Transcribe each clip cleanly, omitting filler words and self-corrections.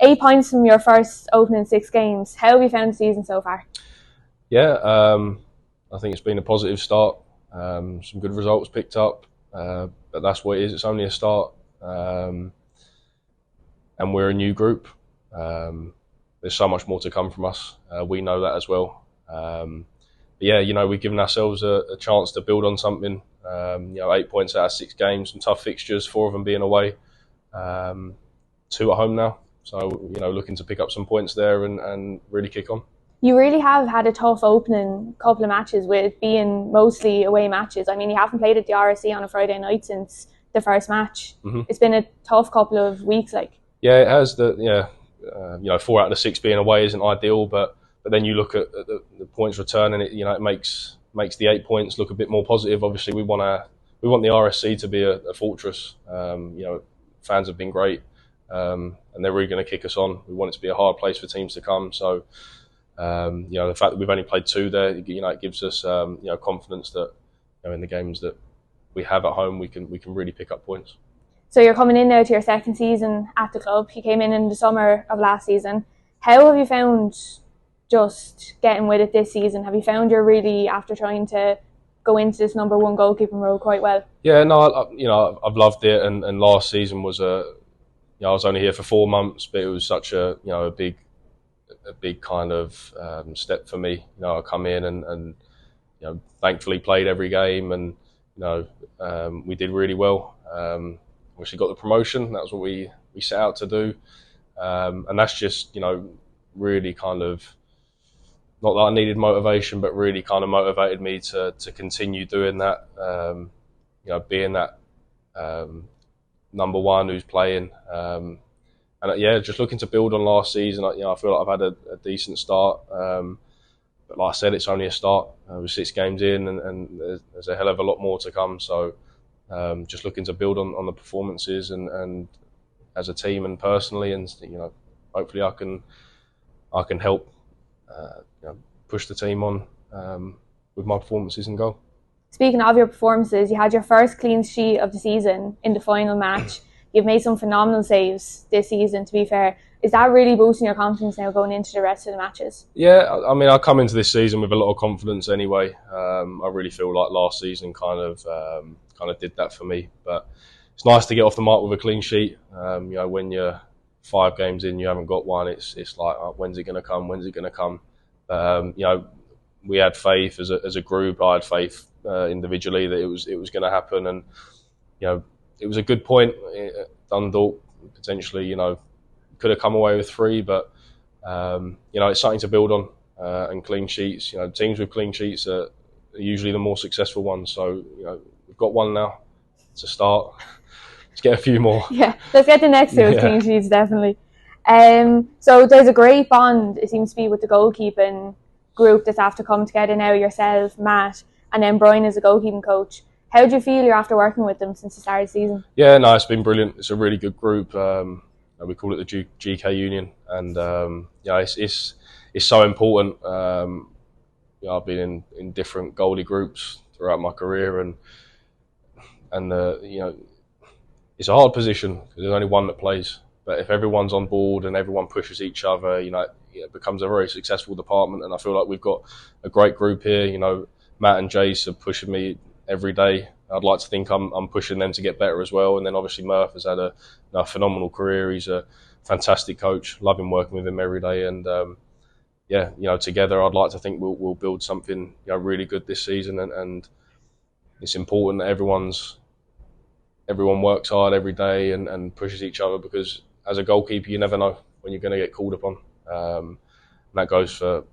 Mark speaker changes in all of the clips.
Speaker 1: 8 points from your first opening 6 games. How have you found the season so far?
Speaker 2: Yeah, I think it's been a positive start. Some good results picked up, but that's what it is. It's only a start, and we're a new group. There's so much more to come from us. We know that as well. But yeah, we've given ourselves a chance to build on something. 8 points out of 6 games, some tough fixtures, 4 of them being away, 2 at home now. So, looking to pick up some points there and really kick on.
Speaker 1: You really have had a tough opening couple of matches, with being mostly away matches. I mean, you haven't played at the RSC on a Friday night since the first match. Mm-hmm. It's been a tough couple of weeks, like.
Speaker 2: Yeah, it has. 4 out of the 6 being away isn't ideal, but then you look at the points return, and it makes the 8 points look a bit more positive. Obviously, we want the RSC to be a fortress. Fans have been great, and they're really going to kick us on. We want it to be a hard place for teams to come. So, the fact that we've only played 2 there, it gives us confidence that in the games that we have at home, we can really pick up points.
Speaker 1: So you're coming in now to your second season at the club. You came in the summer of last season. How have you found just getting with it this season? Have you found you're really, after trying to go into this number 1 goalkeeping role, quite well?
Speaker 2: Yeah, no, I've loved it, and last season was I was only here for 4 months, but it was such a big kind of step for me. I come in and thankfully played every game, and we did really well. We got the promotion. That was what we set out to do, and that's just really kind of, not that I needed motivation, but really kind of motivated me to continue doing that. Being that number 1 who's playing, and just looking to build on last season. I feel like I've had a decent start, but like I said, it's only a start. We're 6 games in, and there's a hell of a lot more to come. So. Just looking to build on the performances and as a team and personally, and hopefully I can help push the team on with my performances and goal.
Speaker 1: Speaking of your performances, you had your first clean sheet of the season in the final match. You've made some phenomenal saves this season, to be fair. Is that really boosting your confidence now going into the rest of the matches?
Speaker 2: Yeah, I mean, I come into this season with a lot of confidence anyway. I really feel like last season kind of did that for me. But it's nice to get off the mark with a clean sheet. When you're 5 games in, you haven't got one. It's like, when's it going to come? When's it going to come? We had faith as a group. I had faith individually that it was going to happen, and it was a good point. Dundalk potentially, could have come away with 3, but it's something to build on. And clean sheets, teams with clean sheets are usually the more successful ones. So we've got 1 now. It's a start. Let's get a few more.
Speaker 1: Yeah, let's get the next 2 with clean sheets, definitely. So there's a great bond, it seems to be, with the goalkeeping group that's after come together now. Yourself, Matt, and then Brian as a goalkeeping coach. How do you feel you're after working with them since the start of the season? Yeah,
Speaker 2: no, it's been brilliant. It's a really good group. We call it the GK Union, and it's so important. I've been in different goalie groups throughout my career, and it's a hard position because there's only one that plays. But if everyone's on board and everyone pushes each other, it becomes a very successful department. And I feel like we've got a great group here. Matt and Jace are pushing me every day. I'd like to think I'm pushing them to get better as well. And then obviously Murph has had a phenomenal career. He's a fantastic coach. Love him, working with him every day. And together I'd like to think we'll build something really good this season. And it's important that everyone works hard every day and pushes each other, because as a goalkeeper you never know when you're going to get called upon. And that goes for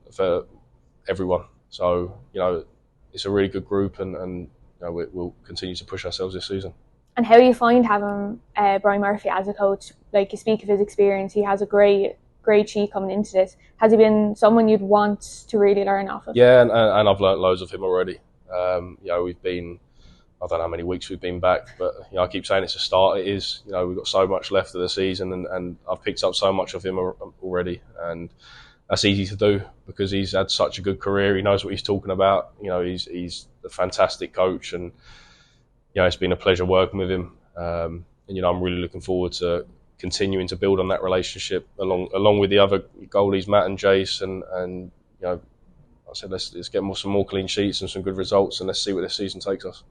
Speaker 2: everyone. So it's a really good group, and we'll continue to push ourselves this season.
Speaker 1: And how do you find having Brian Murphy as a coach? Like, you speak of his experience, he has a great sheet coming into this. Has he been someone you'd want to really learn off of?
Speaker 2: Yeah, and I've learnt loads of him already. We've been, I don't know how many weeks we've been back, but I keep saying it's a start. It is. We've got so much left of the season, and I've picked up so much of him already, and that's easy to do because he's had such a good career. He knows what he's talking about. He's a fantastic coach, and it's been a pleasure working with him. And I'm really looking forward to continuing to build on that relationship along with the other goalies, Matt and Jace, and you know, I said let's get some more clean sheets and some good results, and let's see where this season takes us.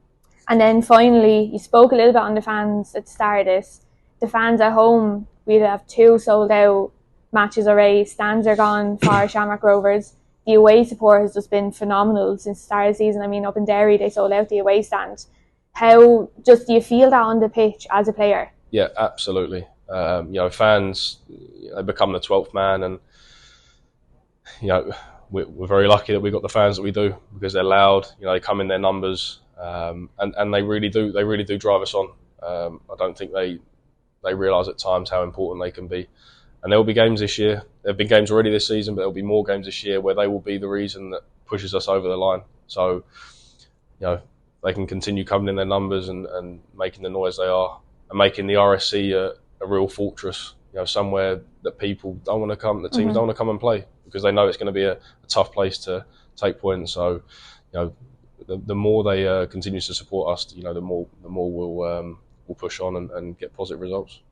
Speaker 1: And then finally, you spoke a little bit on the fans at the start of this. The fans at home, we have 2 sold out matches already. Stands are gone for Shamrock Rovers. The away support has just been phenomenal since the start of the season. I mean, up in Derry, they sold out the away stand. How do you feel that on the pitch as a player?
Speaker 2: Yeah, absolutely. You know, fans, they become the 12th man, and you know, we're very lucky that we got the fans that we do, because they're loud. You know, they come in their numbers, and they really do drive us on. I don't think they realise at times how important they can be. And there will be games this year. There have been games already this season, but there will be more games this year where they will be the reason that pushes us over the line. So, you know, they can continue coming in their numbers and making the noise they are, and making the RSC a real fortress. You know, somewhere that people don't want to come, the teams don't want to come and play, because they know it's going to be a tough place to take points. So, you know, the more they continue to support us, you know, the more we'll push on and get positive results.